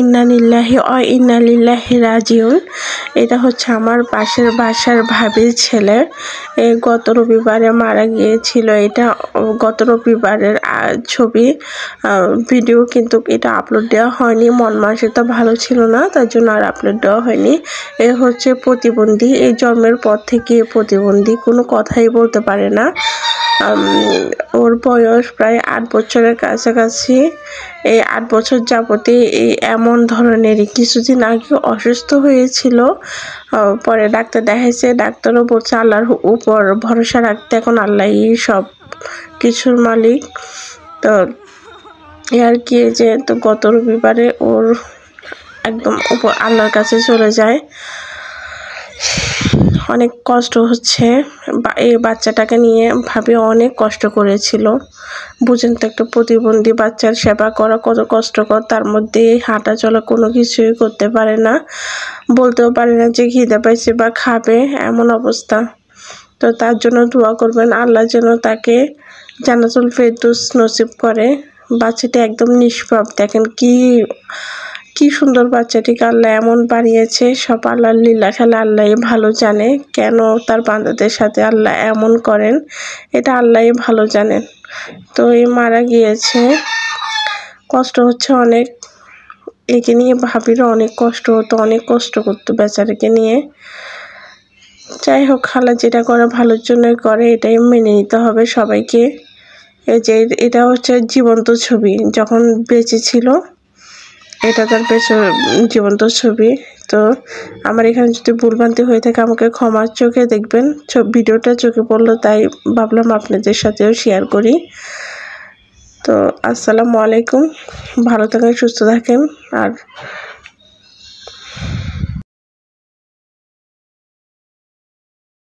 ইন্না লিল্লাহি ওয়া ইন্না ইলাইহি রাজিউন। এটা হচ্ছে আমার পাশের বাসার ভাবির ছেলে। এই গত রবিবারে মারা গিয়েছিল। এটা গত রবিবারের ছবি, ভিডিও, কিন্তু এটা আপলোড দেওয়া হয়নি। মন মানসিকতা ভালো ছিল না, তার জন্য আর আপলোড দেওয়া হয়নি। এ হচ্ছে প্রতিবন্ধী। এই জন্মের পর থেকে প্রতিবন্ধী, কোনো কথাই বলতে পারে না। ওর বয়স প্রায় 8 বছরের কাছাকাছি। এই 8 বছর যাবতে এই এমন ধরনেরই। কিছুদিন আগে অসুস্থ হয়েছিল, পরে ডাক্তার দেখাইছে। ডাক্তারও বলছে আল্লাহর উপর ভরসা রাখতে, এখন আল্লাহই সব কিছুর মালিক। তো আর কি, যে তো গত রবিবারে ওর একদম উপর আল্লাহর কাছে চলে যায়। অনেক কষ্ট হচ্ছে। এই বাচ্চাটাকে নিয়ে ভাবি অনেক কষ্ট করেছিল। বুঝেন তো, একটা প্রতিবন্ধী বাচ্চার সেবা করা কত কষ্টকর। তার মধ্যে হাঁটা চলা কোনো কিছুই করতে পারে না, বলতেও পারে না যে খিদে পাইছে বা খাবে, এমন অবস্থা। তো তার জন্য দোয়া করবেন, আল্লাহ যেন তাকে জান্নাতুল ফেরদৌস নসিব করে। বাচ্চাটি একদম নিষ্পাপ। দেখেন কি সুন্দর বাচ্চাটিকে আল্লাহ এমন বানিয়েছে। সব আল্লাহর লীলা খেলা, আল্লাহই ভালো জানে কেন তার বান্দাদের সাথে আল্লাহ এমন করেন, এটা আল্লাহই ভালো জানেন। তো এই মারা গিয়েছে, কষ্ট হচ্ছে অনেক। একে নিয়ে ভাবিরও অনেক কষ্ট হতো, অনেক কষ্ট করতো বেচারাকে নিয়ে। যাই হোক, খালা যেটা করে ভালোর জন্যই করে, এটাই মেনে নিতে হবে সবাইকে। এই যে এটা হচ্ছে জীবন্ত ছবি, যখন বেঁচে ছিল এটা তার জীবন্ত ছবি। তো আমার এখানে যদি ভুলভ্রান্তি হয়ে থাকে আমাকে ক্ষমার চোখে দেখবেন। ভিডিওটা চোখে পড়লো, তাই ভাবলাম আপনাদের সাথেও শেয়ার করি। তো আসসালামু আলাইকুম, ভালো থাকেন, সুস্থ থাকেন। আর